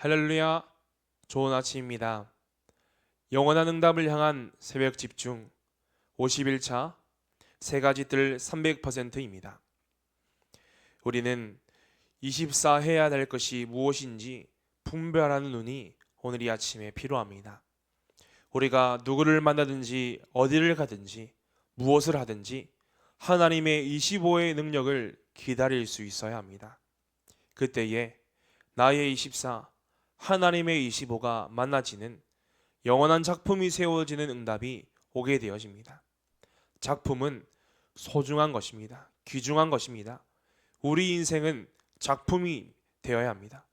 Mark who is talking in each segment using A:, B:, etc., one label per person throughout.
A: 할렐루야, 좋은 아침입니다. 영원한 응답을 향한 새벽 집중 51차 세 가지 뜰 300%입니다. 우리는 24 해야 될 것이 무엇인지 분별하는 눈이 오늘 이 아침에 필요합니다. 우리가 누구를 만나든지 어디를 가든지 무엇을 하든지 하나님의 25의 능력을 기다릴 수 있어야 합니다. 그때에 나의 24, 하나님의 25가 만나지는 영원한 작품이 세워지는 응답이 오게 되어집니다. 작품은 소중한 것입니다. 귀중한 것입니다. 우리 인생은 작품이 되어야 합니다.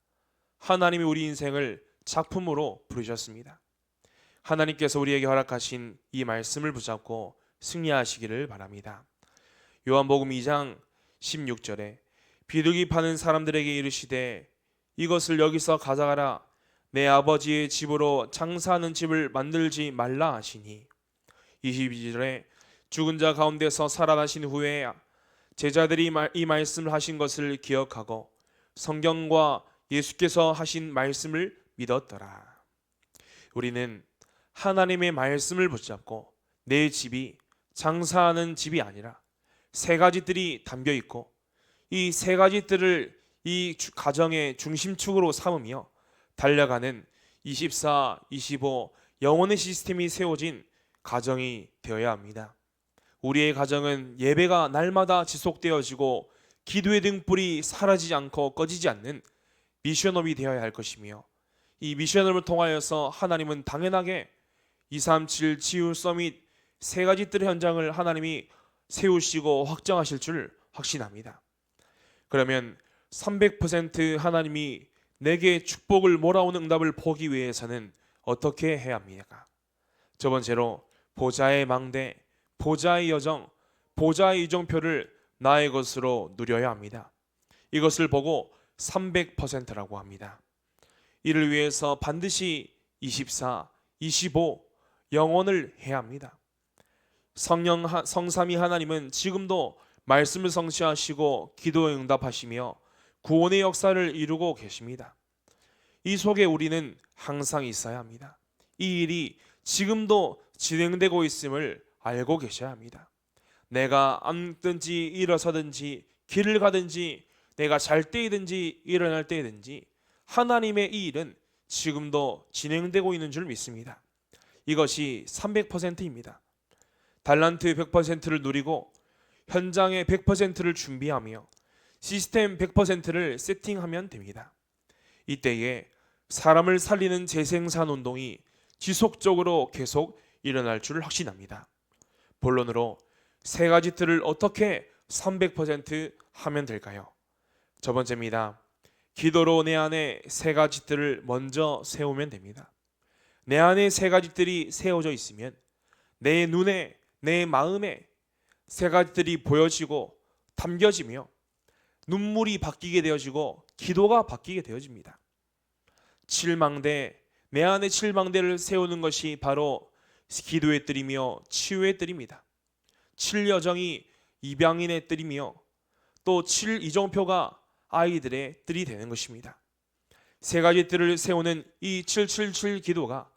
A: 하나님이 우리 인생을 작품으로 부르셨습니다. 하나님께서 우리에게 허락하신 이 말씀을 붙잡고 승리하시기를 바랍니다. 요한복음 2장 16절에 비둘기 파는 사람들에게 이르시되 이것을 여기서 가져가라. 내 아버지의 집으로 장사하는 집을 만들지 말라 하시니. 22절에 죽은 자 가운데서 살아나신 후에 제자들이 이 말씀을 하신 것을 기억하고 성경과 예수께서 하신 말씀을 믿었더라. 우리는 하나님의 말씀을 붙잡고 내 집이 장사하는 집이 아니라 세 가지 뜰이 담겨 있고 이 세 가지 뜰을 이 가정의 중심축으로 삼으며 달려가는 24, 25 영혼의 시스템이 세워진 가정이 되어야 합니다. 우리의 가정은 예배가 날마다 지속되어지고 기도의 등불이 사라지지 않고 꺼지지 않는 미션업이 되어야 할 것이며 이 미션업을 통하여서 하나님은 당연하게 237 치유 서밋 세 가지 뜰의 현장을 하나님이 세우시고 확정하실 줄 확신합니다. 그러면 300% 하나님이 내게 축복을 몰아오는 응답을 보기 위해서는 어떻게 해야 합니까? 첫 번째로 보좌의 망대, 보좌의 여정, 보좌의 이정표를 나의 것으로 누려야 합니다. 이것을 보고 300%라고 합니다. 이를 위해서 반드시 24, 25 영혼을 해야 합니다. 성삼위 하나님은 지금도 말씀을 성취하시고 기도에 응답하시며 구원의 역사를 이루고 계십니다. 이 속에 우리는 항상 있어야 합니다. 이 일이 지금도 진행되고 있음을 알고 계셔야 합니다. 내가 앉든지 일어서든지 길을 가든지 내가 잘 때이든지 일어날 때이든지 하나님의 이 일은 지금도 진행되고 있는 줄 믿습니다. 이것이 300%입니다. 달란트 100%를 누리고 현장의 100%를 준비하며 시스템 100%를 세팅하면 됩니다. 이때에 사람을 살리는 재생산 운동이 지속적으로 계속 일어날 줄 확신합니다. 본론으로 세 가지 뜰을 어떻게 300% 하면 될까요? 첫 번째입니다. 기도로 내 안에 세 가지 뜰을 먼저 세우면 됩니다. 내 안에 세 가지 뜰이 세워져 있으면 내 눈에 내 마음에 세 가지 뜰이 보여지고 담겨지며 눈물이 바뀌게 되어지고 기도가 바뀌게 되어집니다. 칠망대, 내 안에 칠망대를 세우는 것이 바로 기도의 뜰이며 치유의 뜰입니다. 칠여정이 입양인의 뜰이며 또 칠이정표가 아이들의 뜰이 되는 것입니다. 세 가지 뜰을 세우는 이 777 기도가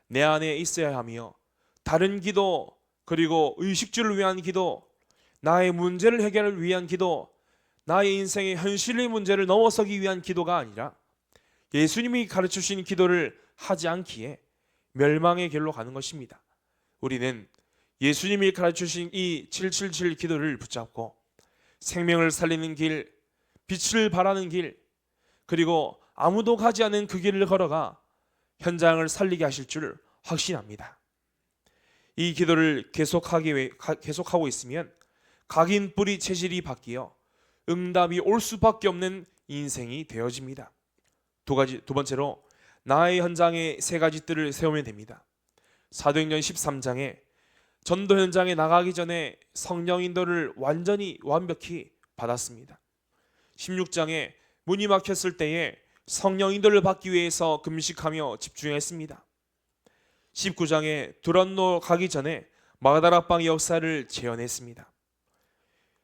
A: 내 안에 있어야 하며 다른 기도 그리고 의식주를 위한 기도, 나의 문제를 해결을 위한 기도, 나의 인생의 현실의 문제를 넘어서기 위한 기도가 아니라 예수님이 가르치신 기도를 하지 않기에 멸망의 길로 가는 것입니다. 우리는 예수님이 가르치신 이 777 기도를 붙잡고 생명을 살리는 길, 빛을 발하는 길, 그리고 아무도 가지 않은 그 길을 걸어가 현장을 살리게 하실 줄 확신합니다. 이 기도를 계속하고 있으면 각인 뿌리 체질이 바뀌어 응답이 올 수밖에 없는 인생이 되어집니다. 두 번째로 나의 현장에 세 가지 뜰을 세우면 됩니다. 사도행전 13장에 전도 현장에 나가기 전에 성령 인도를 완벽히 받았습니다. 16장에 문이 막혔을 때에 성령 인도를 받기 위해서 금식하며 집중했습니다. 19장에 두란노 가기 전에 마가다락방의 역사를 재현했습니다.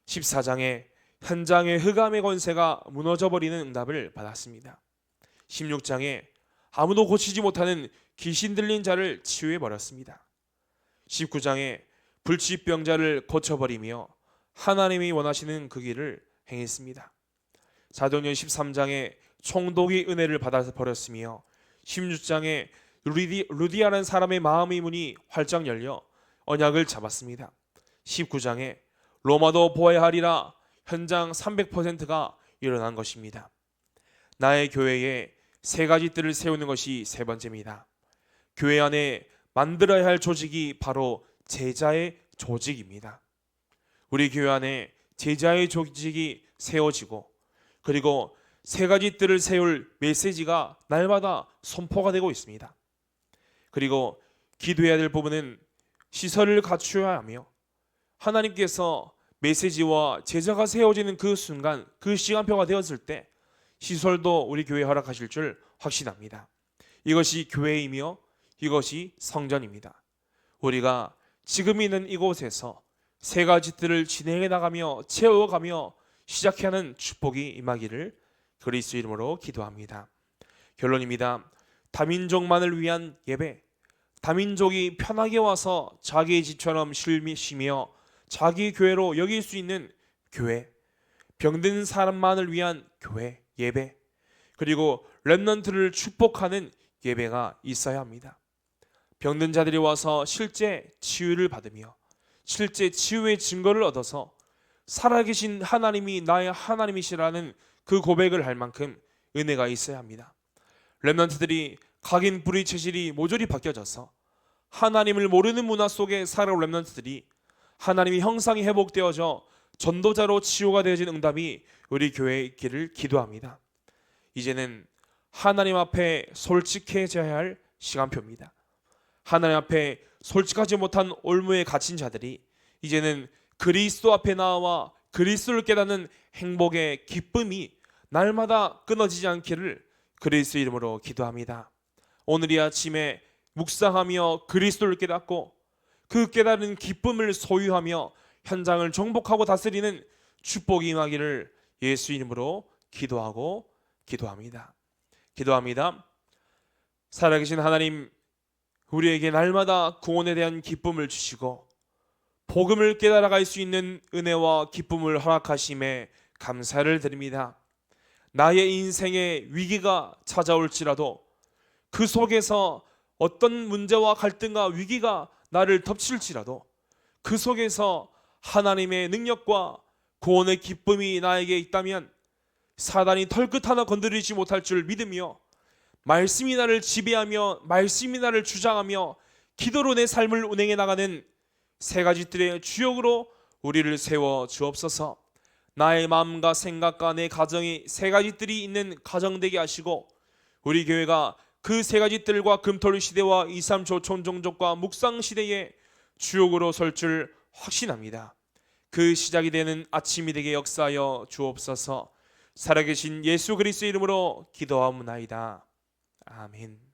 A: 14장에 현장의 흑암의 권세가 무너져버리는 응답을 받았습니다. 16장에 아무도 고치지 못하는 귀신 들린 자를 치유해 버렸습니다. 19장에 불치병자를 고쳐버리며 하나님이 원하시는 그 길을 행했습니다. 사도행전 13장에 총독이 은혜를 받아 버렸으며 16장에 루디아라는 사람의 마음의 문이 활짝 열려 언약을 잡았습니다. 19장에 로마도 보아야 하리라 현장 300%가 일어난 것입니다. 나의 교회에 세 가지 뜰을 세우는 것이 세 번째입니다. 교회 안에 만들어야 할 조직이 바로 제자의 조직입니다. 우리 교회 안에 제자의 조직이 세워지고 그리고 세 가지 뜰을 세울 메시지가 날마다 선포가 되고 있습니다. 그리고 기도해야 될 부분은 시설을 갖추어야 하며 하나님께서 메시지와 제자가 세워지는 그 순간 그 시간표가 되었을 때 시설도 우리 교회에 허락하실 줄 확신합니다. 이것이 교회이며 이것이 성전입니다. 우리가 지금 있는 이곳에서 세 가지 뜰을 진행해 나가며 채워가며 시작하는 축복이 임하기를 그리스도 이름으로 기도합니다. 결론입니다. 다민족만을 위한 예배, 다민족이 편하게 와서 자기의 집처럼 쉬며 자기 교회로 여길 수 있는 교회, 병든 사람만을 위한 교회, 예배, 그리고 렘넌트를 축복하는 예배가 있어야 합니다. 병든 자들이 와서 실제 치유를 받으며 실제 치유의 증거를 얻어서 살아계신 하나님이 나의 하나님이시라는 그 고백을 할 만큼 은혜가 있어야 합니다. 렘넌트들이 각인 불의 체질이 모조리 바뀌어져서 하나님을 모르는 문화 속에 살아온 렘넌트들이 하나님의 형상이 회복되어져 전도자로 치유가 되어진 응답이 우리 교회에 있기를 기도합니다. 이제는 하나님 앞에 솔직해져야 할 시간표입니다. 하나님 앞에 솔직하지 못한 올무에 갇힌 자들이 이제는 그리스도 앞에 나와 그리스도를 깨닫는 행복의 기쁨이 날마다 끊어지지 않기를 그리스도 이름으로 기도합니다. 오늘 이 아침에 묵상하며 그리스도를 깨닫고 그 깨달은 기쁨을 소유하며 현장을 정복하고 다스리는 축복이 임하기를 예수 이름으로 기도합니다. 살아계신 하나님, 우리에게 날마다 구원에 대한 기쁨을 주시고 복음을 깨달아갈 수 있는 은혜와 기쁨을 허락하심에 감사를 드립니다. 나의 인생에 위기가 찾아올지라도 그 속에서 어떤 문제와 갈등과 위기가 나를 덮칠지라도 그 속에서 하나님의 능력과 구원의 기쁨이 나에게 있다면 사단이 털끝 하나 건드리지 못할 줄 믿으며 말씀이 나를 지배하며 말씀이 나를 주장하며 기도로 내 삶을 운행해 나가는 세 가지 뜰의 주역으로 우리를 세워 주옵소서. 나의 마음과 생각과 내 가정이 세 가지 뜰이 있는 가정 되게 하시고 우리 교회가 그 세 가지 뜰과 금토일 시대와 2.3조 촌종족과 묵상 시대의 주역으로 설 줄 확신합니다. 그 시작이 되는 아침이 되게 역사하여 주옵소서. 살아계신 예수 그리스도 이름으로 기도하옵나이다. 아멘.